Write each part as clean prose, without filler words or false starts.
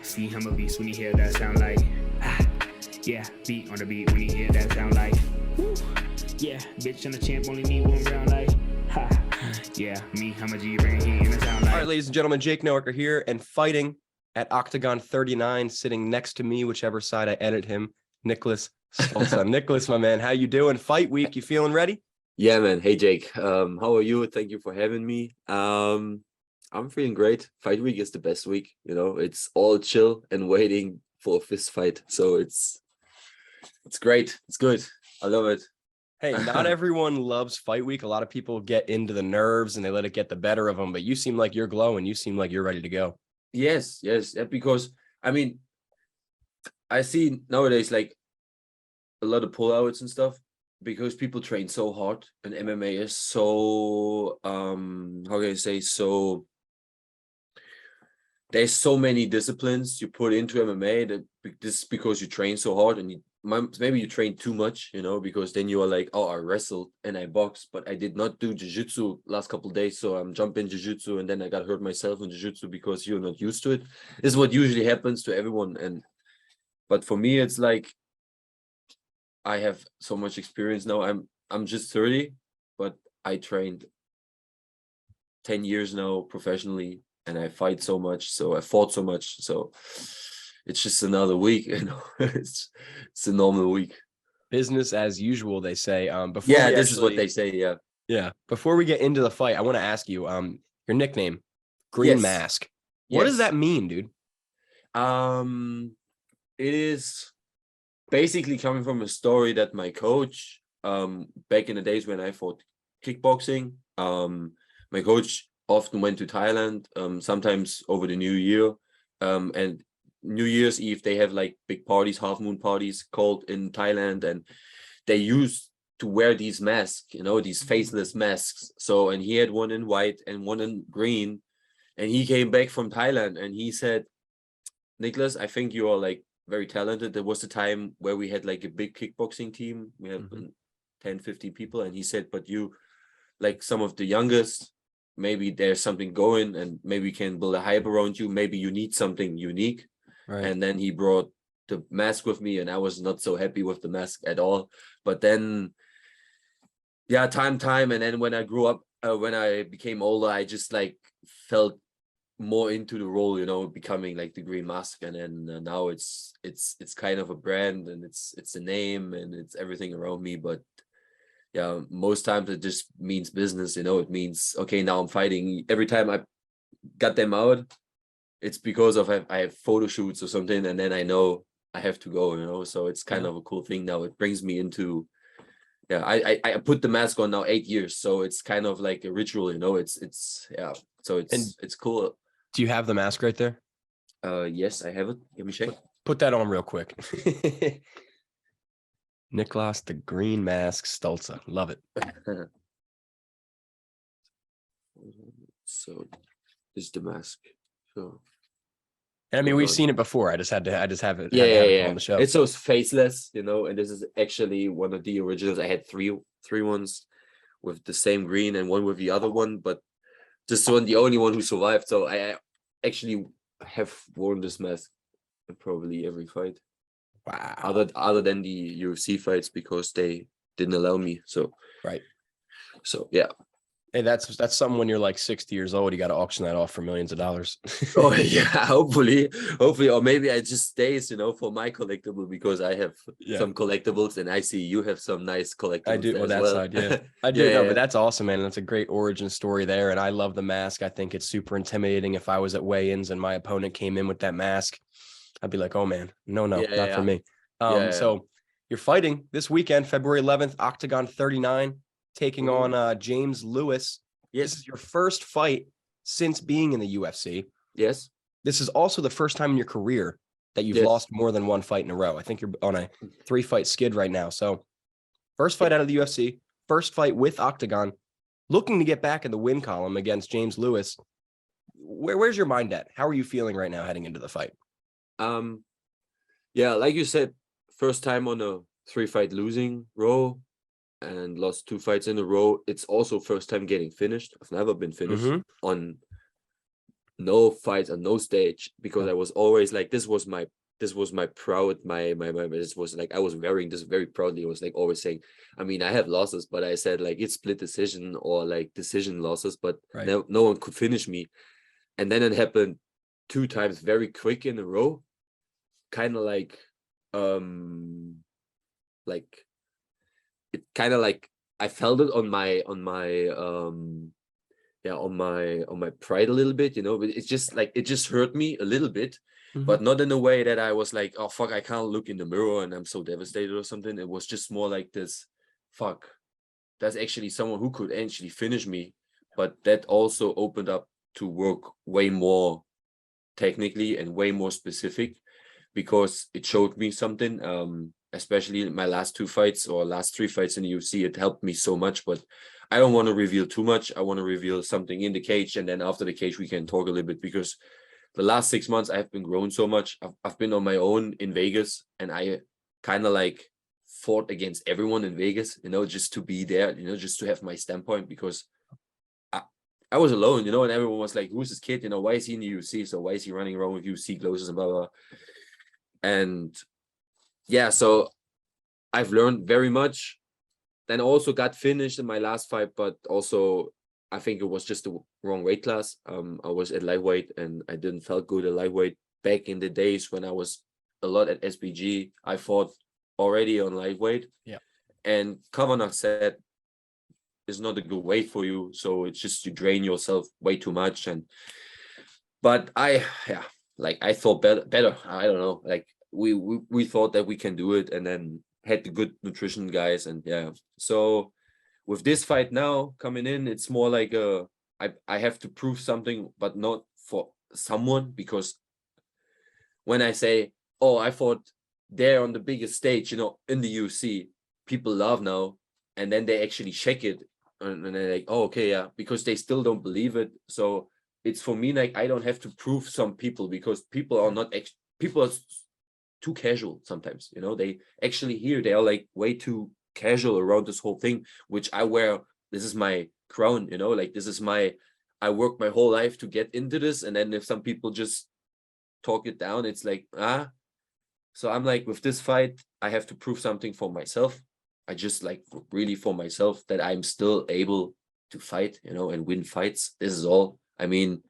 See him a beast when he hear that sound like yeah, beat on the beat when he hear that sound like woo. Yeah, bitch and the champ only need one round like ha. Yeah, me, I'm a G bring heat in the sound like. All right, ladies and gentlemen, Jake Noecker here and fighting at Octagon 39, sitting next to me, whichever side I edit him, Niklas Stolze. Niklas, my man, how you doing? Fight week, you feeling ready? Yeah, man. Hey, Jake. How are you? Thank you for having me. I'm feeling great. Fight week is the best week. You know, it's all chill and waiting for a fist fight. So it's great. It's good. I love it. Hey, not everyone loves fight week. A lot of people get into the nerves and they let it get the better of them. But you seem like you're glowing. You seem like you're ready to go. Yes. Because I mean, I see nowadays like a lot of pullouts and stuff because people train so hard and MMA is so how can I say, so there's so many disciplines you put into MMA that this because you train so hard and maybe you train too much, you know, because then you are like, oh, I wrestled and I boxed, but I did not do jiu-jitsu last couple of days, so I'm jumping jiu-jitsu and then I got hurt myself in jiu-jitsu because you're not used to it. This is what usually happens to everyone, but for me it's like I have so much experience now. I'm just 30, but I trained 10 years now professionally and I fight so much, so I fought so much, so it's just another week, you know. it's a normal week. Business as usual, they say. This is what they say. Yeah. Before we get into the fight, I want to ask you, your nickname, Green Mask. What does that mean, dude? It is basically coming from a story that my coach, back in the days when I fought kickboxing, my coach often went to Thailand, sometimes over the New Year, and New Year's Eve they have like big parties, half moon parties called in Thailand, and they used to wear these masks, you know, these faceless masks. So, and he had one in white and one in green, and he came back from Thailand and he said, Niklas, I think you are like very talented. There was a time where we had like a big kickboxing team. We have 10, 15 people. And he said, but you like some of the youngest, maybe there's something going and maybe we can build a hype around you. Maybe you need something unique. Right. And then he brought the mask with me and I was not so happy with the mask at all. But then, yeah, time. And then when I grew up, when I became older, I just like felt more into the role, you know, becoming like the Green Mask. And then now it's kind of a brand and it's a name and it's everything around me. But yeah, most times it just means business, you know. It means, okay, now I'm fighting. Every time I got them out, it's because of I have photo shoots or something, and then I know I have to go, you know. So it's kind of a cool thing now. It brings me into, yeah, I put the mask on now 8 years, so it's kind of like a ritual, you know. It's yeah, so it's cool. Do you have the mask right there? Yes, I have it. Let me check. Put that on real quick. Niklas, the Green Mask Stolze. Love it. So this is the mask. So, and I mean, we've seen it before. I just have it. Yeah. On the show. It's so faceless, you know. And this is actually one of the originals. I had three ones with the same green and one with the other one, but this one, the only one who survived. So I actually have worn this mask in probably every fight. Wow. Other than the UFC fights because they didn't allow me. So right. So yeah. Hey, that's something when you're like 60 years old, you got to auction that off for millions of dollars. Oh yeah, hopefully, or maybe I just stays, you know, for my collectible because I have some collectibles and I see you have some nice collectibles. I do. As that well. Side, yeah, I do. But that's awesome, man. That's a great origin story there, and I love the mask. I think it's super intimidating. If I was at weigh-ins and my opponent came in with that mask, I'd be like, oh man, no, not for me. So you're fighting this weekend, February 11th, Octagon 39. Taking on James Lewis. Yes. This is your first fight since being in the UFC. Yes. This is also the first time in your career that you've lost more than one fight in a row. I think you're on a 3-fight skid right now. So first fight out of the UFC, first fight with Octagon, looking to get back in the win column against James Lewis. Where's your mind at? How are you feeling right now heading into the fight? Yeah, like you said, first time on a 3-fight losing row. And lost 2 fights in a row. It's also first time getting finished. I've never been finished on no fights and no stage, because I was always like, this was my proud, this was like, I was wearing this very proudly. I was like always saying, I mean, I have losses, but I said like it's split decision or like decision losses, but no one could finish me. And then it happened 2 times very quick in a row, kind of like it kind of like I felt it on my on my pride a little bit, you know. But it's just like, it just hurt me a little bit, but not in a way that I was like, oh fuck, I can't look in the mirror and I'm so devastated or something. It was just more like this, fuck, that's actually someone who could actually finish me. But that also opened up to work way more technically and way more specific, because it showed me something, especially in my last 2 fights or last 3 fights in the UFC. It helped me so much, but I don't want to reveal too much. I want to reveal something in the cage, and then after the cage we can talk a little bit, because the last 6 months I have been growing so much. I've been on my own in Vegas, and I kind of like fought against everyone in Vegas, you know, just to be there, you know, just to have my standpoint, because I was alone, you know, and everyone was like, who's this kid? You know, why is he in the UFC? So why is he running around with UFC clothes and blah, blah, blah. And yeah, so I've learned very much. Then also got finished in my last fight, but also I think it was just the wrong weight class. I was at lightweight and I didn't felt good at lightweight. Back in the days when I was a lot at SBG, I fought already on lightweight. Yeah. And Kavanagh said, is not a good weight for you, so it's just you drain yourself way too much. And but I thought better. I don't know, like we thought that we can do it, and then had the good nutrition guys. And yeah, so with this fight now coming in, it's more like I have to prove something, but not for someone, because when I say, oh, I fought there on the biggest stage, you know, in the UFC, people love now, and then they actually check it. And they're like, oh, okay, yeah, because they still don't believe it. So it's for me like I don't have to prove some people, because people are not people are too casual sometimes, you know. They actually here they are like way too casual around this whole thing, which I wear. This is my crown, you know, like this is I worked my whole life to get into this, and then if some people just talk it down, it's like so I'm like, with this fight I have to prove something for myself. I just like really for myself that I'm still able to fight, you know, and win fights. This is all. I mean,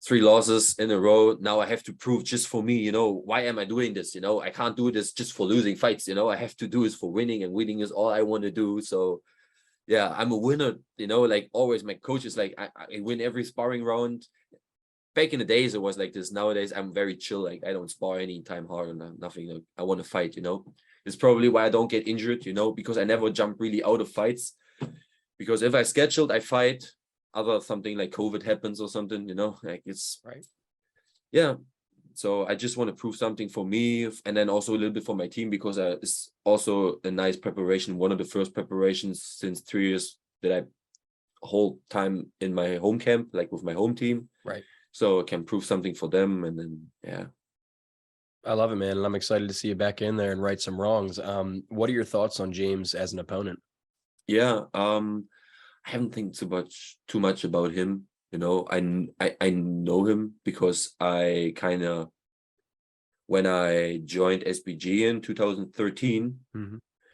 3 losses in a row. Now I have to prove just for me, you know, why am I doing this? You know, I can't do this just for losing fights, you know, I have to do this for winning, and winning is all I want to do. So yeah, I'm a winner, you know, like always my coach is like, I win every sparring round. Back in the days, it was like this. Nowadays, I'm very chill. Like I don't spar any time hard or nothing. Like, I want to fight, you know. It's probably why I don't get injured, you know, because I never jump really out of fights. Because if I scheduled, I fight, other something like COVID happens or something, you know, like it's right. Yeah. So I just want to prove something for me, and then also a little bit for my team, because it's also a nice preparation. One of the first preparations since 3 years that I whole time in my home camp, like with my home team. Right. So I can prove something for them, and then yeah. I love it, man, and I'm excited to see you back in there and right some wrongs. What are your thoughts on James as an opponent? Yeah, I haven't think too much about him. You know, I know him because I kind of, when I joined SBG in 2013,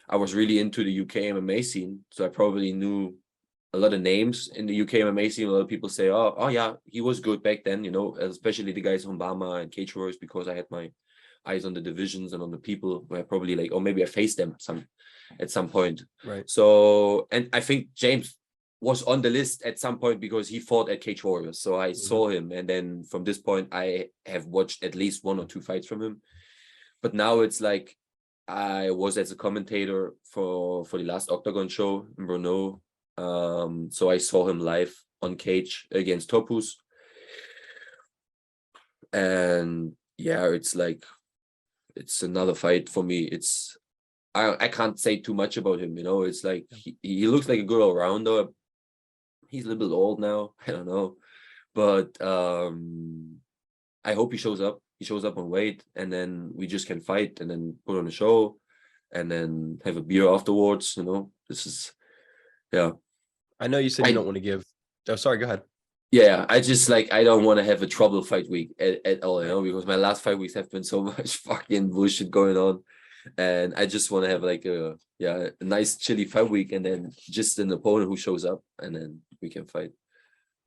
I was really into the UK MMA scene, so I probably knew a lot of names in the UK MMA scene. A lot of people say, oh yeah, he was good back then, you know, especially the guys from Bama and Cage Warriors, because I had my eyes on the divisions and on the people where I probably like, oh, maybe I faced them at some point. Right. So, and I think James was on the list at some point because he fought at Cage Warriors. So I saw him. And then from this point, I have watched at least 1 or 2 fights from him. But now it's like, I was as a commentator for the last Octagon show in Brno. So I saw him live on Cage against Topuz. And yeah, it's like, it's another fight for me. It's I can't say too much about him, you know. It's like he looks like a good all-rounder. He's a little bit old now, I don't know, but I hope he shows up. He shows up on weight, and then we just can fight and then put on a show and then have a beer afterwards, you know. This is, yeah. I know you said you don't want to give. Oh, sorry, go ahead. Yeah, I just like, I don't want to have a trouble fight week at all, you know, because my last 5 weeks have been so much fucking bullshit going on. And I just want to have like a nice chilly fight week, and then just an opponent who shows up, and then we can fight.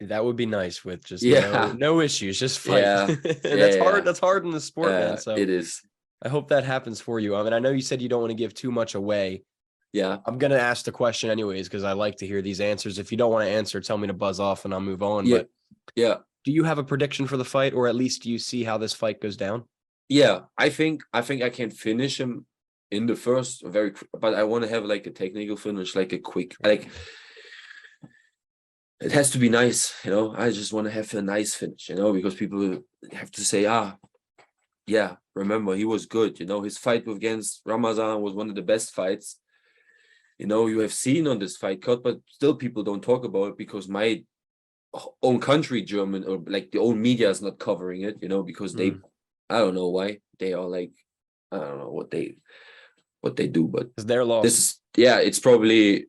That would be nice with just Yeah. no issues, just fight. Yeah. And that's hard. That's hard in the sport, man. So it is. I hope that happens for you. I mean, I know you said you don't want to give too much away. Yeah. I'm gonna ask the question anyways, because I like to hear these answers. If you don't want to answer, tell me to buzz off and I'll move on. Yeah. But Yeah. do you have a prediction for the fight, or at least do you see how this fight goes down? Yeah. I think I can finish him in the first but I want to have like a technical finish, like a quick, like it has to be nice, you know. I just want to have a nice finish, you know, because people have to say, yeah, remember, he was good, you know. His fight against Ramazan was one of the best fights, you know, you have seen on this fight card, but still people don't talk about it because my own country, German, or like the own media is not covering it, you know, because they, I don't know why, they are like, I don't know what they do, but It's their loss. this is, yeah, it's probably,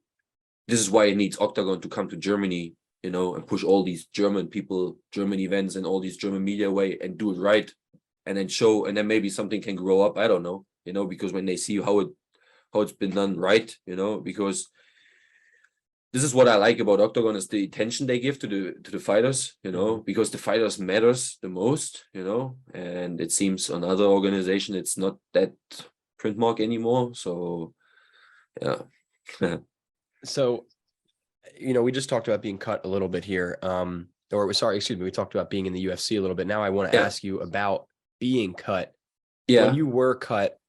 this is why it needs Octagon to come to Germany, you know, and push all these German people, German events, and all these German media away, and do it right, and then show, and then maybe something can grow up. I don't know, you know, because when they see how it's been done right, you know, because this is what I like about Octagon, is the attention they give to the fighters, you know, because the fighters matters the most, you know, and it seems on other organization it's not that print mark anymore. So yeah. So, you know, we just talked about being cut a little bit here. We talked about being in the UFC a little bit. Now I want to ask you about being cut. Yeah. When you were cut,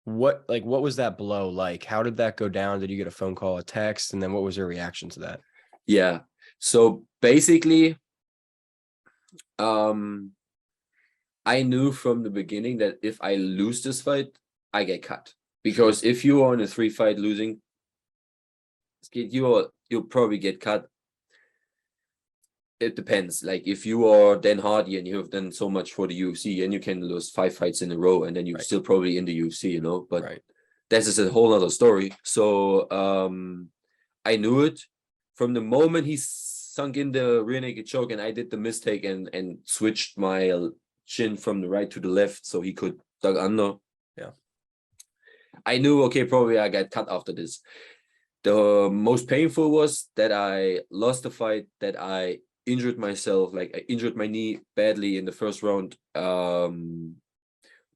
what was that blow like? How did that go down? Did you get a phone call, a text, and then what was your reaction to that? Yeah. So basically, I knew from the beginning that if I lose this fight, I get cut. Because if you are in a 3-fight losing, you'll probably get cut. It depends. Like if you are Dan Hardy and you have done so much for the UFC, and you can lose 5 fights in a row, and then you're still probably in the UFC, you know. But this is a whole other story. So I knew it from the moment he sunk in the rear naked choke, and I did the mistake and switched my chin from the right to the left so he could duck under. Yeah. I knew, okay, probably I got cut after this. The most painful was that I lost the fight, that I injured myself, like I injured my knee badly in the first round, torn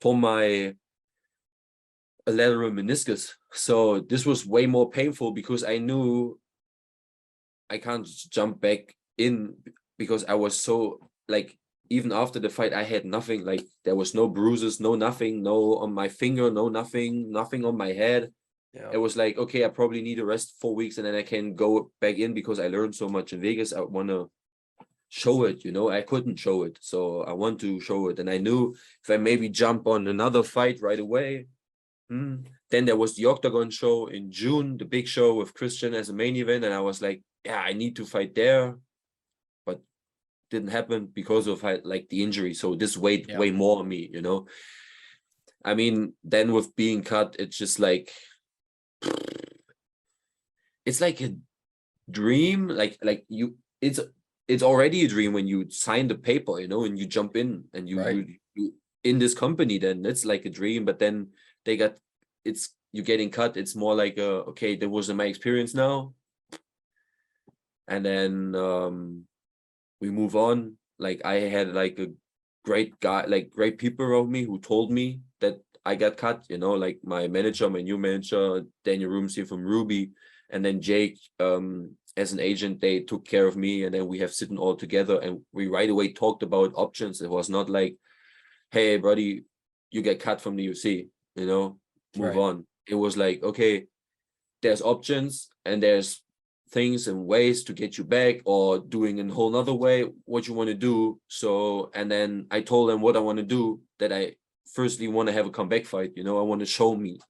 my lateral meniscus. So this was way more painful because I knew I can't jump back in, because I was so, like, even after the fight, I had nothing, like there was no bruises, no nothing, no on my finger, no nothing on my head. Yeah. It was like, okay, I probably need a rest 4 weeks and then I can go back in, because I learned so much in Vegas. I want to show it, you know. I couldn't show it, so I want to show it. And I knew if I maybe jump on another fight right away, then there was the Octagon show in June, the big show with Christian as a main event, and I was like, yeah, I need to fight there, but didn't happen because of like the injury. So this weighed way more on me, you know. I mean, then with being cut, it's just like, it's like a dream, like you, it's already a dream when you sign the paper, you know, and you jump in and you in this company, then it's like a dream. But then you're getting cut. It's more like okay, that wasn't my experience now, and then we move on. Like I had like a great guy, like great people around me who told me that I got cut, you know, like my manager, my new manager, Daniel Rumsey from Ruby, and then Jake, as an agent, they took care of me, and then we have sitting all together and we right away talked about options. It was not like, hey, buddy, you get cut from the UFC, you know, move on. It was like, okay, there's options and there's things and ways to get you back, or doing in a whole nother way what you want to do. So, and then I told them what I want to do, that I firstly want to have a comeback fight, you know. I want to show me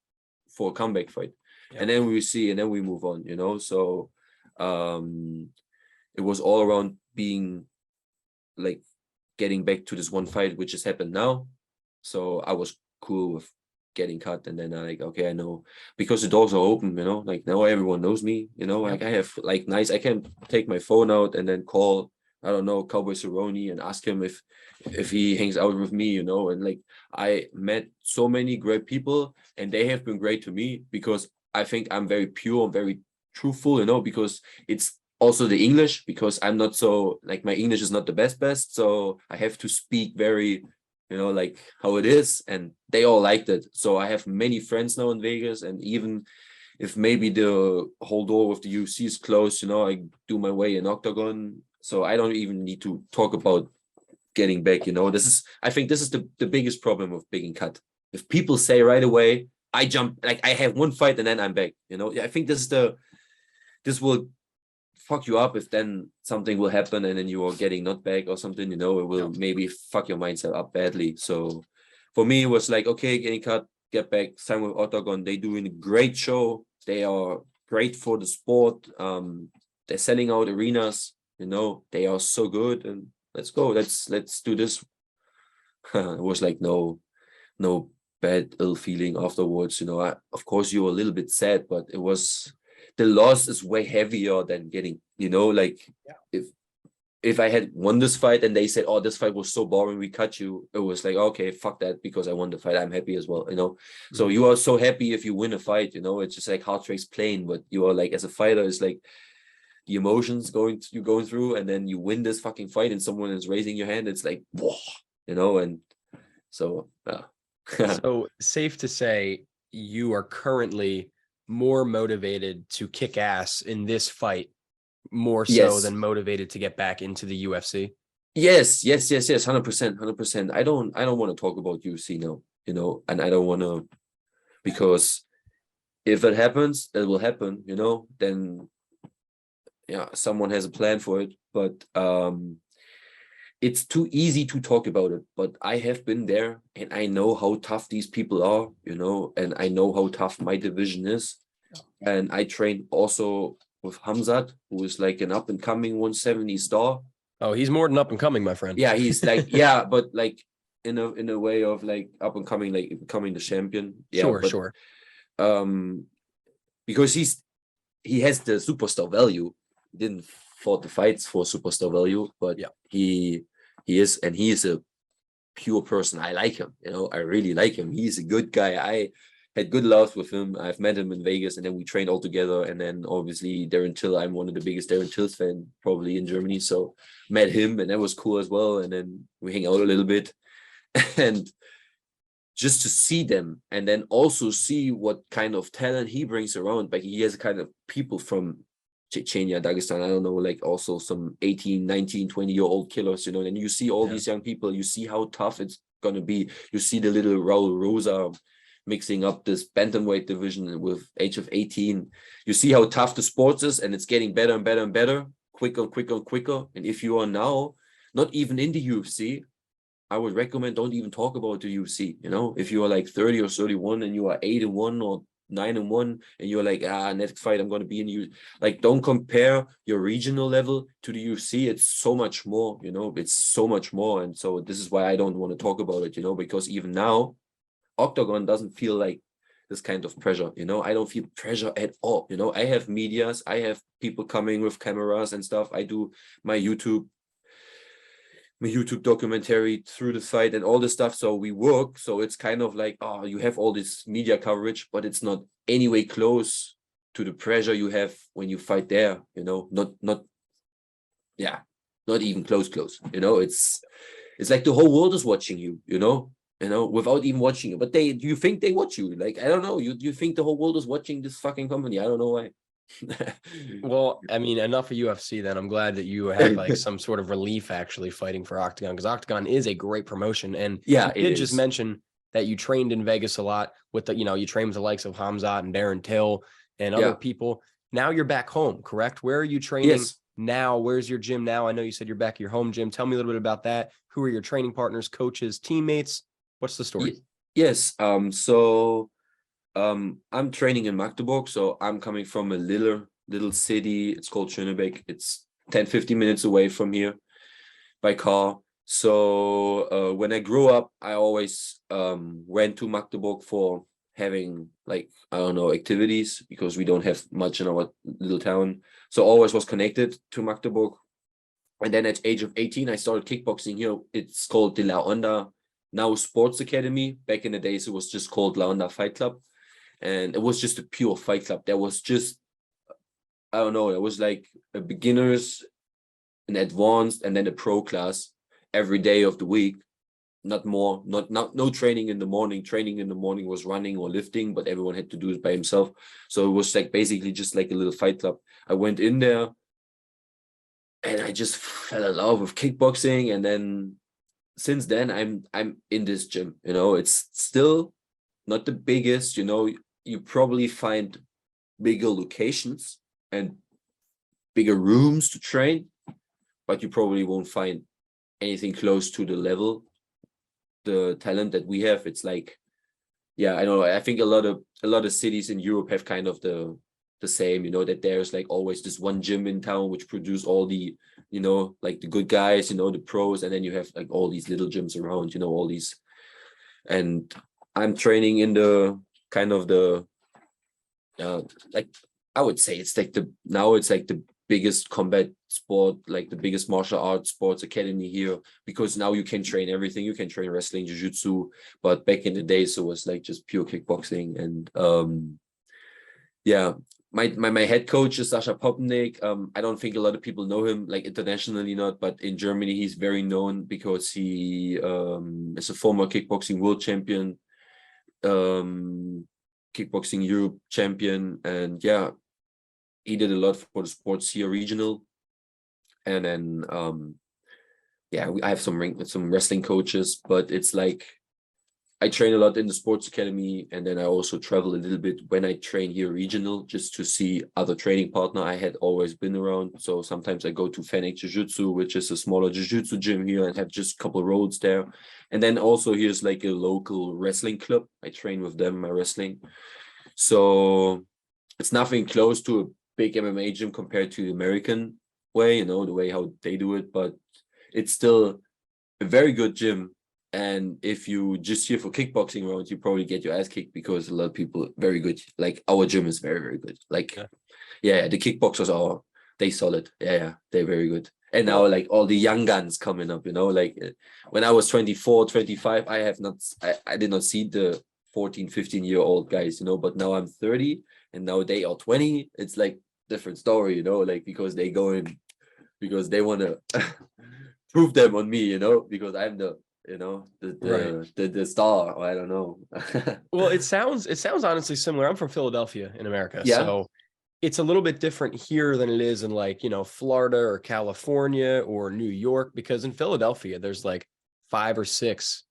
for a comeback fight, and then we see, and then we move on, you know. So it was all around being like getting back to this one fight, which has happened now. So I was cool with getting cut. And then I like, okay, I know, because the doors are open, you know, like now everyone knows me, you know, like I have like I can take my phone out and then call, I don't know, Cowboy Cerrone and ask him if he hangs out with me, you know. And like I met so many great people and they have been great to me because I think I'm very pure, very truthful, you know, because it's also the English, because I'm not so like, my English is not the best, so I have to speak very, you know, like how it is, and they all liked it. So I have many friends now in Vegas, and even if maybe the whole door with the UFC is closed, you know, I do my way in Octagon, so I don't even need to talk about getting back, you know. I think this is the biggest problem of being cut. If people say right away, I jump, like I have one fight and then I'm back, you know. I think this will fuck you up if then something will happen and then you are getting not back or something, you know. It will maybe fuck your mindset up badly. So for me, it was like, okay, getting cut, get back. Same with Octagon. They doing a great show. They are great for the sport. They're selling out arenas, you know. They are so good, and let's go. Let's do this. It was like no bad ill feeling afterwards, you know. Of course you were a little bit sad, but it was, the loss is way heavier than getting, you know, like if I had won this fight and they said, oh, this fight was so boring, we cut you, it was like, okay, fuck that, because I won the fight, I'm happy as well, you know. So you are so happy if you win a fight, you know. It's just like hard to explain, but you are like, as a fighter, it's like the emotions going through, and then you win this fucking fight and someone is raising your hand, it's like, whoa, you know. And so So safe to say you are currently more motivated to kick ass in this fight more so than motivated to get back into the UFC. Yes, 100%. I don't want to talk about UFC now, you know, and I don't want to, because if it happens, it will happen, you know. Then someone has a plan for it, but it's too easy to talk about it. But I have been there and I know how tough these people are, you know, and I know how tough my division is. And I train also with Hamzat, who is like an up and coming 170 star. Oh, he's more than up and coming, my friend. Yeah, he's like, but like in a way of like up and coming, like becoming the champion. Yeah, sure. Because he has the superstar value. He didn't fought the fights for superstar value, but he is a pure person. I like him, you know. I really like him. He's a good guy. I had good laughs with him. I've met him in Vegas, and then we trained all together. And then obviously Darren Till, I'm one of the biggest Darren Tills fan probably in Germany. So met him, and that was cool as well. And then we hang out a little bit, and just to see them, and then also see what kind of talent he brings around. Like he has a kind of people from Chechnya, Dagestan, I don't know, like also some 18, 19, 20-year-old killers, you know. And you see all these young people, you see how tough it's going to be. You see the little Raul Rosa mixing up this bantamweight division with age of 18. You see how tough the sport is, and it's getting better and better and better, quicker. And if you are now not even in the UFC, I would recommend don't even talk about the UFC, you know. If you are like 30 or 31 and you are 8-1 or 9-1 and you're like, next fight I'm going to be in you, like, don't compare your regional level to the UFC. It's so much more, you know. It's so much more. And so this is why I don't want to talk about it, you know, because even now Octagon doesn't feel like this kind of pressure, you know. I don't feel pressure at all, you know. I have medias, I have people coming with cameras and stuff. I do my YouTube documentary through the fight and all this stuff. So we work. So it's kind of like, you have all this media coverage, but it's not anyway close to the pressure you have when you fight there, you know. Not even close, you know. It's like the whole world is watching you, you know, without even watching you. But you think they watch you? Like, I don't know. You think the whole world is watching this fucking company? I don't know why. Well, I mean, enough of UFC then. I'm glad that you have like some sort of relief actually fighting for Octagon, because Octagon is a great promotion. And you did just mention that you trained in Vegas a lot with the, you trained with the likes of Hamzat and Darren Till and other people. Now you're back home, correct? Where are you training now? Where's your gym now? I know you said you're back at your home gym. Tell me a little bit about that. Who are your training partners, coaches, teammates? What's the story? Yes. I'm training in Magdeburg, so I'm coming from a little city. It's called Schönebeck. It's 10-15 minutes away from here by car. So when I grew up, I always went to Magdeburg for having like, I don't know, activities, because we don't have much in our little town. So always was connected to Magdeburg. And then at age of 18, I started kickboxing here. It's called the La Onda now Sports Academy. Back in the days, it was just called La Onda Fight Club. And it was just a pure fight club. There was just, I don't know, it was like a beginners, an advanced, and then a pro class every day of the week. Not more, not no training in the morning. Training in the morning was running or lifting, but everyone had to do it by himself. So it was like basically just like a little fight club. I went in there and I just fell in love with kickboxing. And then since then, I'm in this gym. You know, it's still not the biggest. You know, you probably find bigger locations and bigger rooms to train, but you probably won't find anything close to the level, the talent that we have. It's like, yeah, I don't know. I think a lot of cities in Europe have kind of the same, you know, that there's like always this one gym in town which produce all the, you know, like the good guys, you know, the pros, and then you have like all these little gyms around, you know, all these. And I'm training in the kind of the like, I would say it's like the biggest combat sport, like the biggest martial arts sports academy here, because now you can train everything. You can train wrestling, jiu-jitsu, but back in the days it was like just pure kickboxing. And yeah, my head coach is Sasha Popnik. I don't think a lot of people know him, like internationally not, but in Germany he's very known because he is a former kickboxing world champion, kickboxing Europe champion, and yeah, he did a lot for the sports here regional. And then yeah, I have some wrestling coaches, but it's like I train a lot in the sports academy, and then I also travel a little bit when I train here regional, just to see other training partner I had always been around. So sometimes I go to Fennec Jiu-Jitsu, which is a smaller jiu-jitsu gym here, and have just a couple of roads there. And then also here's like a local wrestling club. I train with them, my wrestling. So it's nothing close to a big MMA gym compared to the American way, you know, the way how they do it, but it's still a very good gym. And if you just here for kickboxing rounds, you probably get your ass kicked, because a lot of people very good. Like our gym is very, very good. Like, yeah, the kickboxers are, they solid. Yeah, they're very good. And now like all the young guns coming up, you know, like when I was 24, 25, I did not see the 14, 15-year-old guys, you know, but now I'm 30 and now they are 20. It's like different story, you know, like because they go in, because they want to prove them on me, you know, because I'm the, you know, the star, or I don't know. Well, it sounds honestly similar. I'm from Philadelphia in America. Yeah. So it's a little bit different here than it is in like, you know, Florida or California or New York, because in Philadelphia, there's like 5 or 6,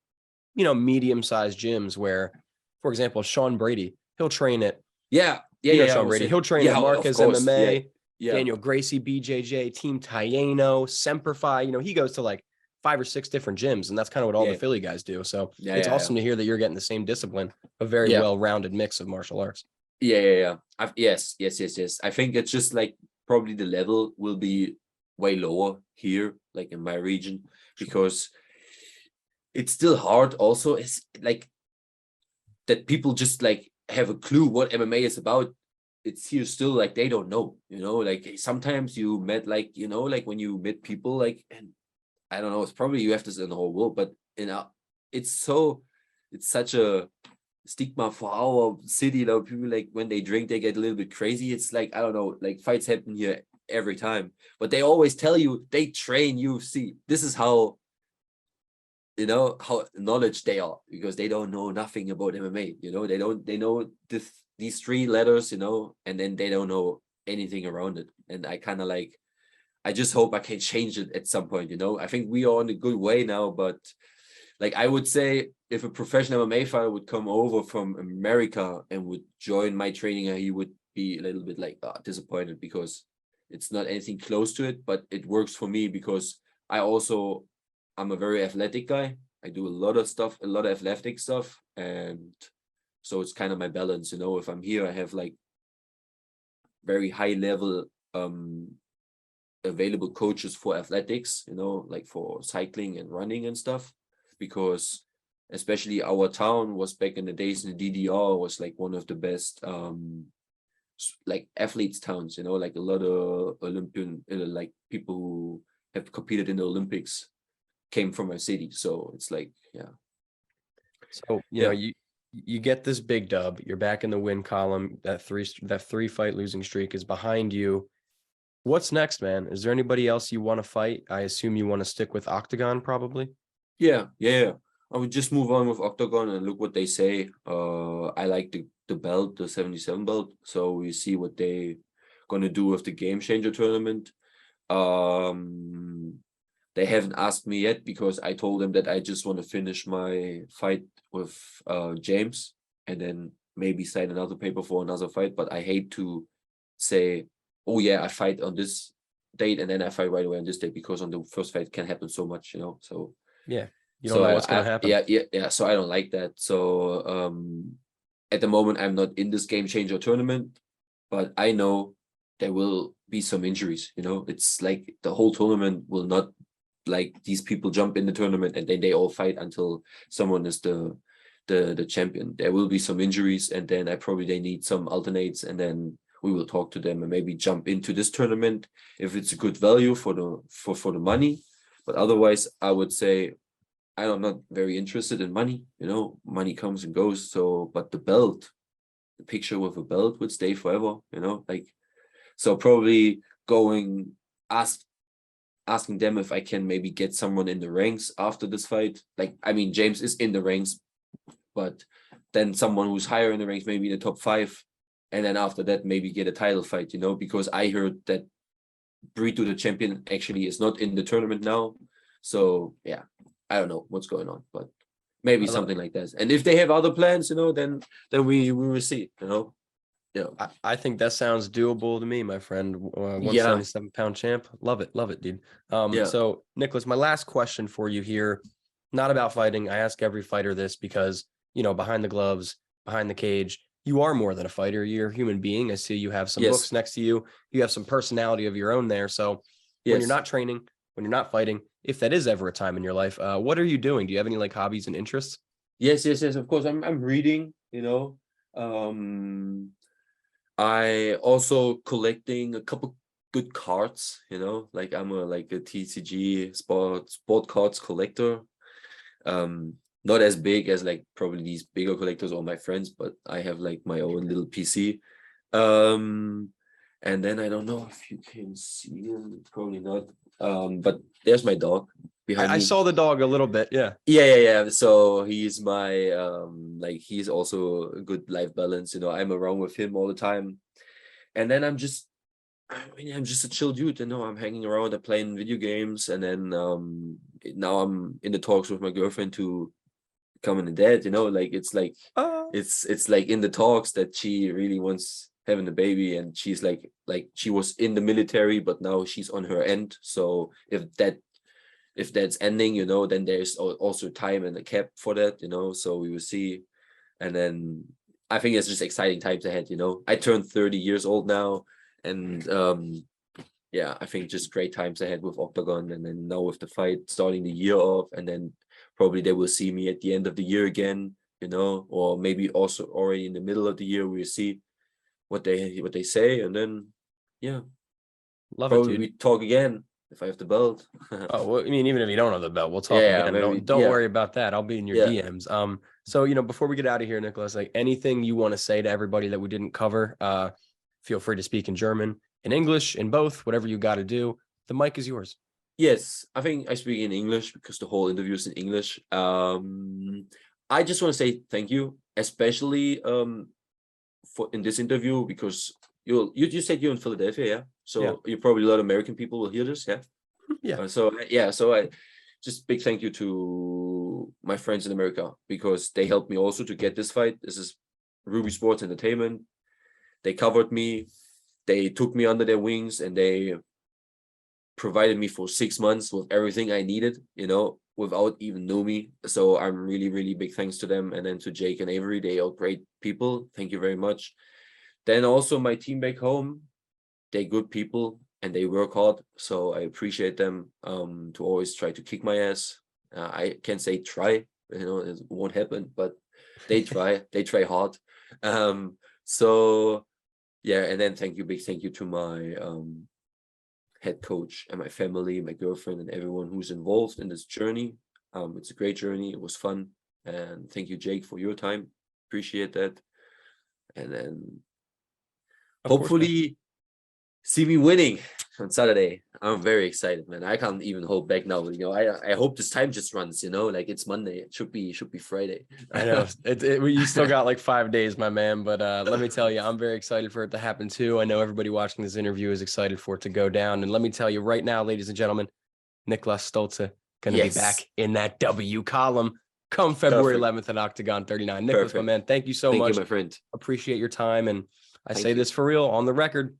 you know, medium-sized gyms where, for example, Sean Brady, he'll train at, Sean Brady, he'll train at Marquez MMA, Daniel Gracie, BJJ, Team Tayano, Semperfi, you know, he goes to like 5 or 6 different gyms, and that's kind of what all the Philly guys do. So it's awesome to hear that you're getting the same discipline, a very well-rounded mix of martial arts. Yes. I think it's just like probably the level will be way lower here, like in my region, because it's still hard. Also, it's like that people just like have a clue what MMA is about. It's here still like they don't know, you know, like sometimes you met like, you know, like when you meet people like, and I don't know, it's probably you have this in the whole world, but it's such a stigma for our city. Like people, like when they drink, they get a little bit crazy. It's like, I don't know, like fights happen here every time, but they always tell you they train UFC. This is how, you know, how knowledge they are, because they don't know nothing about MMA. You know, they know these 3 letters, you know, and then they don't know anything around it. And I kind of like, I just hope I can change it at some point, you know. I think we are on a good way now, but like I would say if a professional MMA fighter would come over from America and would join my training, he would be a little bit like disappointed, because it's not anything close to it, but it works for me because I'm a very athletic guy. I do a lot of stuff, a lot of athletic stuff. And so it's kind of my balance, you know. If I'm here, I have like very high level available coaches for athletics, like for cycling and running and stuff, because especially our town was back in the days in the DDR was like one of the best like athletes towns, like a lot of Olympian like people who have competed in the Olympics came from our city. So it's like, yeah. So, you get this big dub, you're back in the win column, that three fight losing streak is behind you. What's next, man? Is there anybody else you want to fight? I assume you want to stick with Octagon probably. Yeah. I would just move on with Octagon and look what they say. I like the belt, the 77 belt. So we see what they gonna do with the Game Changer tournament. They haven't asked me yet because I told them that I just want to finish my fight with James and then maybe sign another paper for another fight. But I hate to say, oh yeah, I fight on this date and then I fight right away on this date, because on the first fight can happen so much, So yeah, you don't know what's gonna happen. Yeah. So I don't like that. So at the moment I'm not in this Game Changer tournament, but I know there will be some injuries. It's like the whole tournament will not, like, these people jump in the tournament and then they all fight until someone is the champion. There will be some injuries, and then they need some alternates, and then we will talk to them and maybe jump into this tournament if it's a good value for the money. But otherwise, I would say I'm not very interested in money. Money comes and goes. So, but the picture with a belt would stay forever. So probably asking them if I can maybe get someone in the ranks after this fight. Like, I mean, James is in the ranks, but then someone who's higher in the ranks, maybe in the top 5. And then after that, maybe get a title fight, because I heard that Brito, the champion, actually is not in the tournament now. So yeah, I don't know what's going on, but maybe something like that. And if they have other plans, then we will see, Yeah. I think that sounds doable to me, my friend. 177-pound champ. Love it, dude. So Niklas, my last question for you here, not about fighting. I ask every fighter this because, behind the gloves, behind the cage, you are more than a fighter. You're a human being. I see you have some books next to you. You have some personality of your own there. So when you're not training, when you're not fighting, if that is ever a time in your life, what are you doing? Do you have any like hobbies and interests? Yes. Of course, I'm reading. I also collecting a couple good cards. Like I'm a TCG sport cards collector. Not as big as like probably these bigger collectors or my friends, but I have like my own little PC. And then I don't know if you can see him, probably not. But there's my dog behind me. I saw the dog a little bit, yeah. Yeah. So he's my he's also a good life balance. I'm around with him all the time. And then I'm just a chill dude. I'm hanging around, I'm playing video games, and then now I'm in the talks with my girlfriend to become a dad. It's like it's like in the talks that she really wants having a baby, and she's like she was in the military, but now she's on her end. So if that's ending, then there's also time and a cap for that, so we will see. And then I think it's just exciting times ahead. I turned 30 years old now, and I think just great times ahead with Octagon, and then now with the fight starting the year off, and then probably they will see me at the end of the year again, or maybe also already in the middle of the year. We'll see what they say, and then love probably it, dude. we talk again if I have the belt. Oh, well, I mean, even if you don't have the belt, we'll talk again. Don't worry about that. I'll be in your DMs. So before we get out of here, Niklas, like anything you want to say to everybody that we didn't cover, feel free to speak in German, in English, in both, whatever you got to do. The mic is yours. Yes, I think I speak in English because the whole interview is in English. I just want to say thank you, especially for in this interview, because you said you're in Philadelphia, yeah? So you probably a lot of American people will hear this, yeah? Yeah. So I just big thank you to my friends in America, because they helped me also to get this fight. This is Ruby Sports Entertainment. They covered me. They took me under their wings, and they provided me for 6 months with everything I needed, without even know me. So I'm really, really big thanks to them. And then to Jake and Avery, they are great people. Thank you very much. Then also my team back home, they good people. and they work hard. So I appreciate them to always try to kick my ass. I can't say try, it won't happen, but they try. They try hard. So yeah, and then big thank you to my head coach and my family, my girlfriend, and everyone who's involved in this journey. It's a great journey. It was fun, and thank you, Jake, for your time. Appreciate that. And then hopefully see me winning on Saturday. I'm very excited, man. I can't even hold back now. I hope this time just runs. Like it's Monday. It should be Friday. I know you still got like 5 days, my man. But let me tell you, I'm very excited for it to happen too. I know everybody watching this interview is excited for it to go down. And let me tell you right now, ladies and gentlemen, Niklas Stolze going to be back in that W column come February 11th at Octagon 39. Niklas, my man, thank you so much. Thank you, my friend. Appreciate your time. And I say this for real on the record.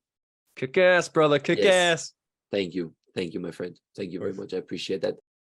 Kick ass, brother. Kick ass. Thank you. Thank you, my friend. Thank you very much. I appreciate that.